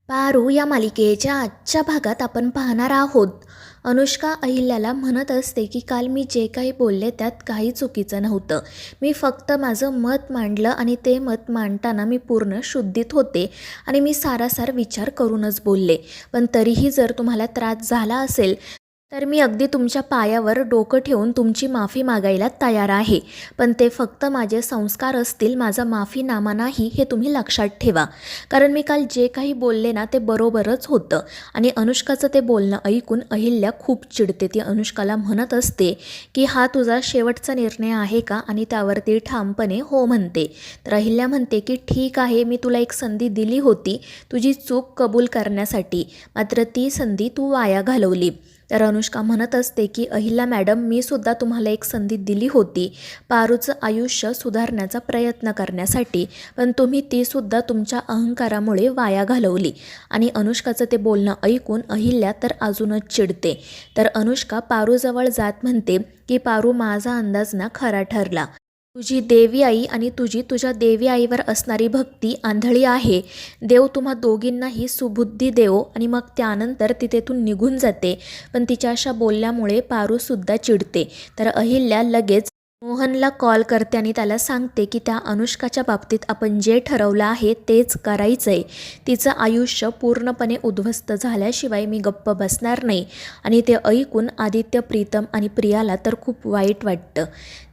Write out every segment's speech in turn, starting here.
पारू या मालिकेच्या आजच्या भागात आपण पाहणार आहोत. अनुष्का अहिल्याला म्हणत असते की काल मी जे काही बोलले त्यात काही चुकीचं नव्हतं. मी फक्त माझं मत मांडलं आणि ते मत मांडताना मी पूर्ण शुद्धीत होते आणि मी सारासार विचार करूनच बोलले. पण तरीही जर तुम्हाला त्रास झाला असेल तर मी अगदी तुमच्या पायावर डोकं ठेवून तुमची माफी मागायला तयार आहे. पण ते फक्त माझे संस्कार असतील, माझा माफीनामा नाही हे तुम्ही लक्षात ठेवा. कारण मी काल जे काही बोलले ना ते बरोबरच होतं. आणि अनुष्काचं ते बोलणं ऐकून अहिल्या खूप चिडते. ती अनुष्काला म्हणत असते की हा तुझा शेवटचा निर्णय आहे का? आणि त्यावरती ठामपणे हो म्हणते. तर अहिल्या म्हणते की ठीक आहे, मी तुला एक संधी दिली होती तुझी चूक कबूल करण्यासाठी, मात्र ती संधी तू वाया घालवली. तर अनुष्का म्हणत असते की अहिल्या मॅडम, मी सुद्धा तुम्हाला एक संधी दिली होती पारूचं आयुष्य सुधारण्याचा प्रयत्न करण्यासाठी, पण तुम्ही तीसुद्धा तुमच्या अहंकारामुळे वाया घालवली. आणि अनुष्काचं ते बोलणं ऐकून अहिल्या तर अजूनच चिडते. तर अनुष्का पारूजवळ जात म्हणते की पारू, माझा अंदाज ना खरा ठरला. तुझी देवी आई आणि तुझी तुझ्या देवी आईवर असणारी भक्ती आंधळी आहे. देव तुम्हा दोघींनाही सुबुद्धी देवो. आणि मग त्यानंतर ती तेथून निघून जाते. पण तिच्या अशा बोलल्यामुळे पारूसुद्धा चिडते. तर अहिल्या लगेच मोहनला कॉल करते आणि त्याला सांगते की त्या अनुष्काच्या बाबतीत आपण जे ठरवलं आहे तेच करायचं आहे. तिचं आयुष्य पूर्णपणे उद्ध्वस्त झाल्याशिवाय मी गप्प बसणार नाही. आणि ते ऐकून आदित्य, प्रीतम आणि प्रियाला तर खूप वाईट वाटतं.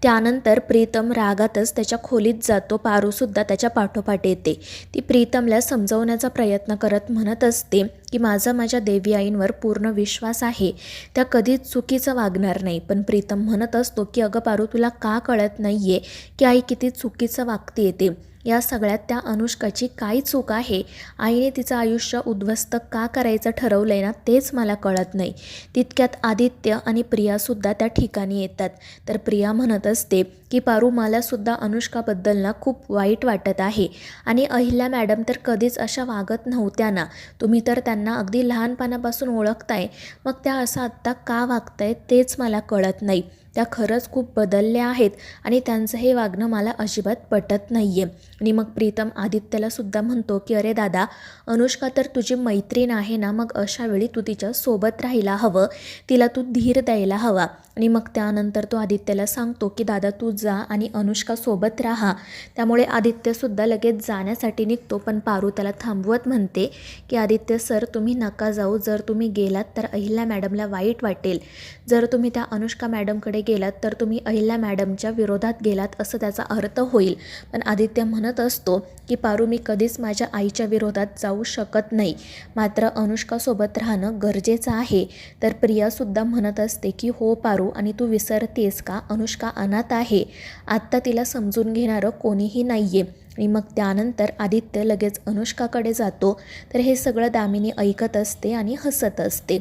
त्यानंतर प्रीतम रागातच त्याच्या खोलीत जातो. पारूसुद्धा त्याच्या पाठोपाठ येते. ती प्रीतमला समजवण्याचा प्रयत्न करत म्हणत असते की माझ्या देवी आईंवर पूर्ण विश्वास आहे, त्या कधीच चुकीचं वागणार नाही. पण प्रीतम म्हणत असतो की अगं पारू, तुला का कळत नाही आहे की आई किती चुकीचं वागते येते. या सगळ्यात त्या अनुष्काची काय चूक आहे? आईने तिचं आयुष्य उद्ध्वस्त का करायचं ठरवलं आहे ना, तेच मला कळत नाही. तितक्यात आदित्य आणि प्रियासुद्धा त्या ठिकाणी येतात. तर प्रिया म्हणत असते की पारू, मलासुद्धा अनुष्काबद्दल ना खूप वाईट वाटत आहे. आणि अहिल्या मॅडम तर कधीच अशा वागत नव्हत्या ना. तुम्ही तर त्यांना अगदी लहानपणापासून ओळखताय, मग त्या असं आत्ता का वागताय तेच मला कळत नाही. त्या खरंच खूप बदलल्या आहेत आणि त्यांचं हे वागणं मला अजिबात पटत नाही आहे. आणि मग प्रीतम आदित्यलासुद्धा म्हणतो की अरे दादा, अनुष्का तर तुझी मैत्रीण आहे ना, मग अशावेळी तू तिच्या सोबत राहायला हवं, तिला तू धीर द्यायला हवा. आणि मग त्यानंतर तो आदित्यला सांगतो की दादा तू जा आणि अनुष्का सोबत राहा. त्यामुळे आदित्यसुद्धा लगेच जाण्यासाठी निघतो. पण पारू त्याला थांबवत म्हणते की आदित्य सर, तुम्ही नका जाऊ. जर तुम्ही गेलात तर अहिल्या मॅडमला वाईट वाटेल. जर तुम्ही त्या अनुष्का मॅडमकडे गेलात तर तुम्ही अहिल्या मॅडमच्या विरोधात गेलात असं त्याचा अर्थ होईल. पण आदित्य म्हणत असतो की पारू, मी कधीच माझ्या आईच्या विरोधात जाऊ शकत नाही, मात्र अनुष्कासोबत राहणं गरजेचं आहे. तर प्रियासुद्धा म्हणत असते की हो पारू, आणि तू विसरतेस का, अनुष्का अनाथ आहे, आत्ता तिला समजून घेणारं कोणीही नाही आहे. आणि मग त्यानंतर आदित्य लगेच अनुष्काकडे जातो. तर हे सगळं दामिनी ऐकत असते आणि हसत असते.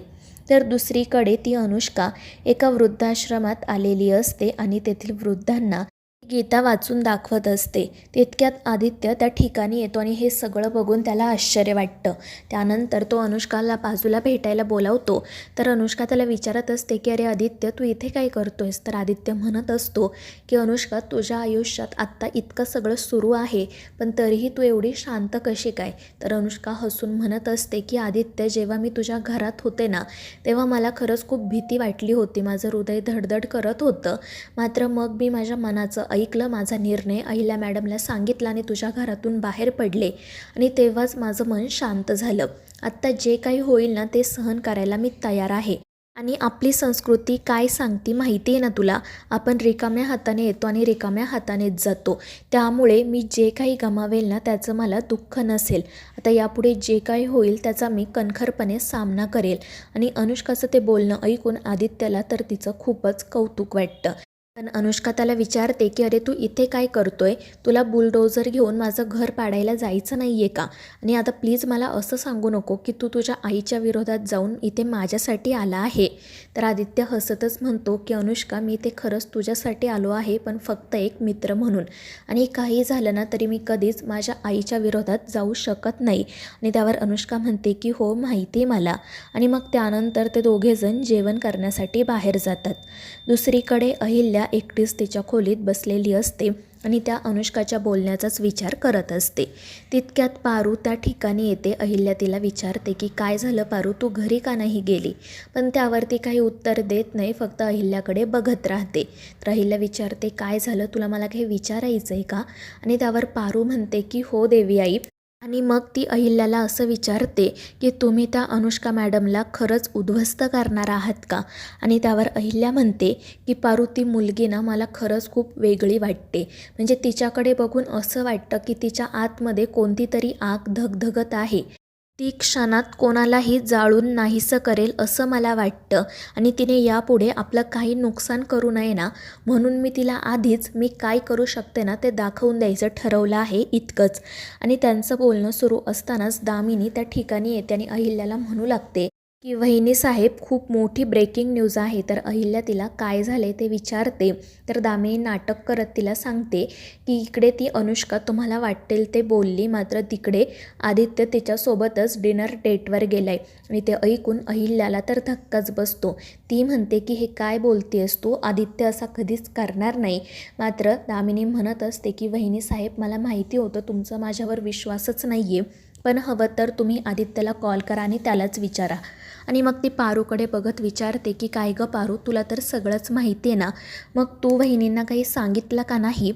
तर दुसरीकडे ती अनुष्का एका वृद्धाश्रमात आलेली असते आणि तेथील वृद्धांना गीता वाचून दाखवत असते. तितक्यात आदित्य त्या ठिकाणी येतो आणि हे सगळं बघून त्याला आश्चर्य वाटतं. त्यानंतर तो अनुष्काला बाजूला भेटायला बोलावतो. तर अनुष्का त्याला विचारत असते की अरे आदित्य, तू इथे काय करतोयस? तर आदित्य म्हणत असतो की अनुष्का, तुझ्या आयुष्यात आत्ता इतकं सगळं सुरू आहे, पण तरीही तू एवढी शांत कशी काय? तर अनुष्का हसून म्हणत असते की आदित्य, जेव्हा मी तुझ्या घरात होते ना, तेव्हा मला खरंच खूप भीती वाटली होती. माझं हृदय धडधड करत होतं. मात्र मग मी माझ्या मनाचं ऐकलं, माझा निर्णय अहिल्या मॅडमला सांगितला आणि तुझ्या घरातून बाहेर पडले. आणि तेव्हाच माझं मन शांत झालं. आत्ता जे काही होईल ना ते सहन करायला मी तयार आहे. आणि आपली संस्कृती काय सांगते माहिती आहे ना तुला, आपण रिकाम्या हाताने येतो आणि रिकाम्या हातानेच जातो. त्यामुळे मी जे काही गमावेल ना त्याचं मला दुःख नसेल. आता यापुढे जे काही होईल त्याचा मी कणखरपणे सामना करेल. आणि अनुष्काचं ते बोलणं ऐकून आदित्यला तर तिचं खूपच कौतुक वाटतं. पण अनुष्का त्याला विचारते की अरे तू इथे काय करतोय? तुला बुलडोझर घेऊन माझं घर पाडायला जायचं नाही आहे का? आणि आता प्लीज मला असं सांगू नको की तू तुझ्या आईच्या विरोधात जाऊन इथे माझ्यासाठी आला आहे. तर आदित्य हसतच म्हणतो की अनुष्का, मी ते खरंच तुझ्यासाठी आलो आहे, पण फक्त एक मित्र म्हणून. आणि काही झालं ना तरी मी कधीच माझ्या आईच्या विरोधात जाऊ शकत नाही. आणि त्यावर अनुष्का म्हणते की हो, माहिती मला. आणि मग त्यानंतर ते दोघेजण जेवण करण्यासाठी बाहेर जातात. दुसरीकडे अहिल्या एकटीच तिच्या खोलीत बसलेली असते. आणि त्या अनुष्काच्या बोलण्याचाच विचार करत असते. तितक्यात पारू त्या ठिकाणी येते. अहिल्या तिला विचारते की काय झालं पारू, तू घरी का नाही गेली? पण त्यावरती काही उत्तर देत नाही, फक्त अहिल्याकडे बघत राहते. तर अहिल्या विचारते काय झालं, तुला मला काही विचारायचं आहे का? आणि त्यावर पारू म्हणते की हो देवी आई. आणि मग ती अहिल्याला असं विचारते की तुम्ही त्या अनुष्का मॅडमला खरंच उद्ध्वस्त करणार आहात का? आणि त्यावर अहिल्या म्हणते की पारू, ती मुलगी ना मला खरंच खूप वेगळी वाटते. म्हणजे तिच्याकडे बघून असं वाटतं की तिच्या आतमध्ये कोणती तरी आग धगधगत आहे. ती क्षणात कोणालाही जाळून नाहीसं करेल असं मला वाटतं आणि तिने यापुढे आपलं काही नुकसान करू नये ना, म्हणून मी तिला आधीच मी काय करू शकते ना ते दाखवून द्यायचं ठरवलं आहे, इतकंच. आणि त्यांचं बोलणं सुरू असतानाच दामिनी त्या ठिकाणी येते आणि अहिल्याला म्हणू लागते की वहिनी साहेब, खूप मोठी ब्रेकिंग न्यूज आहे. तर अहिल्या तिला काय झाले ते विचारते. तर दामिनी नाटक करत तिला सांगते की इकडे ती अनुष्का तुम्हाला वाटेल ते बोलली, मात्र तिकडे आदित्य तिच्यासोबतच डिनर डेटवर गेलाय. आणि ते ऐकून अहिल्याला तर धक्काच बसतो. ती म्हणते की हे काय बोलतेस तू, आदित्य असा कधीच करणार नाही. मात्र दामिनी म्हणत असते की वहिनी साहेब, मला माहिती होतं तुमचा माझ्यावर विश्वासच नाही आहे, पण हवं तर तुम्ही आदित्यला कॉल करा आणि त्यालाच विचारा. आणि मग ती पारूकडे बघत विचारते की काय गं पारू, तुला तर सगळंच माहिती आहे ना, मग तू वहिनींना काही सांगितलं का नाही?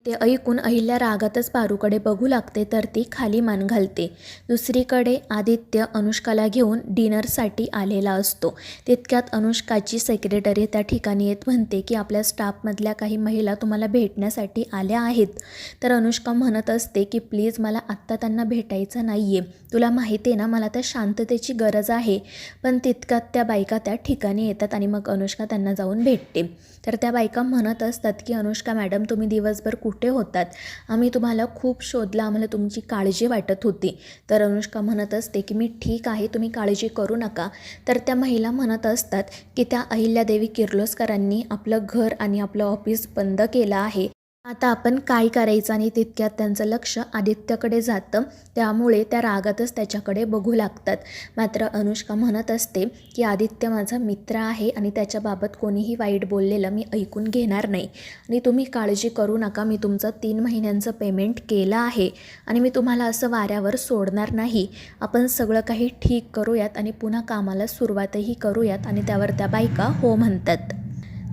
ते ऐकून अहिल्या रागातच पारूकडे बघू लागते, तर ती खाली मान घालते. दुसरीकडे आदित्य अनुष्काला घेऊन डिनरसाठी आलेला असतो. तितक्यात अनुष्काची सेक्रेटरी त्या ठिकाणी येत म्हणते की आपल्या स्टाफमधल्या काही महिला तुम्हाला भेटण्यासाठी आल्या आहेत. तर अनुष्का म्हणत असते की प्लीज मला आत्ता त्यांना भेटायचं नाही आहे, तुला माहिती आहे ना मला त्या शांततेची गरज आहे. पण तितक्यात त्या बायका त्या ठिकाणी येतात आणि मग अनुष्का त्यांना जाऊन भेटते. तर त्या बायका म्हणत असतात की अनुष्का मॅडम, तुम्ही दिवसभर कुठे होतात? आम्ही तुम्हाला खूप शोधलं, आम्हाला तुमची काळजी वाटत होती. तर अनुष्का म्हणत असते की मी ठीक आहे, तुम्ही काळजी करू नका. तर त्या महिला म्हणत असतात की त्या अहिल्यादेवी किर्लोस्करांनी आपलं घर आणि आपलं ऑफिस बंद केलं आहे, आता आपण काय करायचं? आणि तितक्यात त्यांचं लक्ष आदित्यकडे जातं, त्यामुळे त्या रागातच त्याच्याकडे बघू लागतात. मात्र अनुष्का म्हणत असते की आदित्य माझा मित्र आहे आणि त्याच्याबाबत कोणीही वाईट बोललेलं मी ऐकून घेणार नाही. आणि तुम्ही काळजी करू नका, मी तुमचं 3 महिन्यांचं पेमेंट केलं आहे आणि मी तुम्हाला असं वाऱ्यावर सोडणार नाही. आपण सगळं काही ठीक करूयात आणि पुन्हा कामाला सुरुवातही करूयात. आणि त्यावर त्या बायका हो म्हणतात.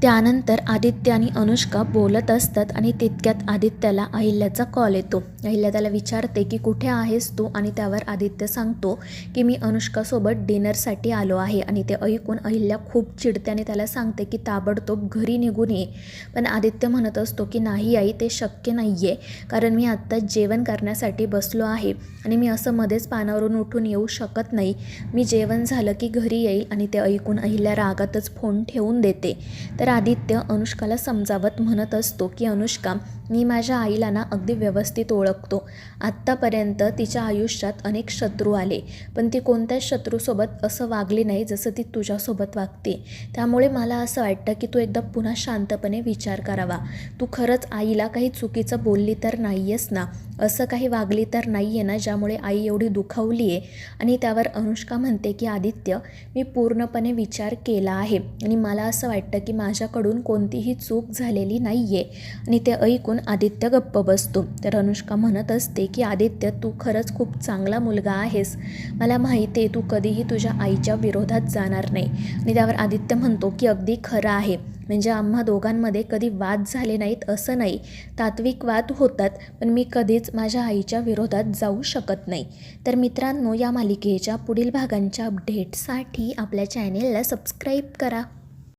त्यानंतर आदित्य आणि अनुष्का बोलत असतात आणि तितक्यात आदित्यला अहिल्याचा कॉल येतो. अहिल्या त्याला विचारते की कुठे आहेस तू? आणि त्यावर आदित्य सांगतो की मी अनुष्कासोबत डिनरसाठी आलो आहे. आणि ते ऐकून अहिल्या खूप चिडते आणि त्याला सांगते की ताबडतोब घरी निघून ये. पण आदित्य म्हणत असतो की नाही आई, ते शक्य नाही आहे, कारण मी आत्ताच जेवण करण्यासाठी बसलो आहे आणि मी असं मध्येच पानावरून उठून येऊ शकत नाही. मी जेवण झालं की घरी येईल. आणि ते ऐकून अहिल्या रागातच फोन ठेवून देते. तर आदित्य अनुष्काला समजावत म्हणत असतो की अनुष्का, मी माझ्या आईला ना अगदी व्यवस्थित ओळखतो. आत्तापर्यंत तिच्या आयुष्यात अनेक शत्रू आले, पण ती कोणत्याच शत्रूसोबत असं वागली नाही जसं ती तुझ्यासोबत वागते. त्यामुळे मला असं वाटतं की तू एकदा पुन्हा शांतपणे विचार करावा. तू खरंच आईला काही चुकीचं बोलली तर नाही आहेस ना? असं काही वागली तर नाही आहे ना ज्यामुळे आई एवढी दुखावली आहे? आणि त्यावर अनुष्का म्हणते की आदित्य, मी पूर्णपणे विचार केला आहे आणि मला असं वाटतं की माझ्याकडून कोणतीही चूक झालेली नाही आहे. आणि ते ऐकून आदित्य गप्प बसतो. तर अनुष्का म्हणत असते की आदित्य, तू खरंच खूप चांगला मुलगा आहेस. मला माहिती आहे तू कधीही तुझ्या आईच्या विरोधात जाणार नाही. आणि त्यावर आदित्य म्हणतो की अगदी खरं आहे, म्हणजे आम्हा दोघांमध्ये कधी वाद झाले नाहीत असं नाही, तात्विक वाद होतात, पण मी कधीच माझ्या आईच्या विरोधात जाऊ शकत नाही. तर मित्रांनो, या मालिकेच्या पुढील भागांच्या अपडेटसाठी आपल्या चॅनेलला सबस्क्राईब करा.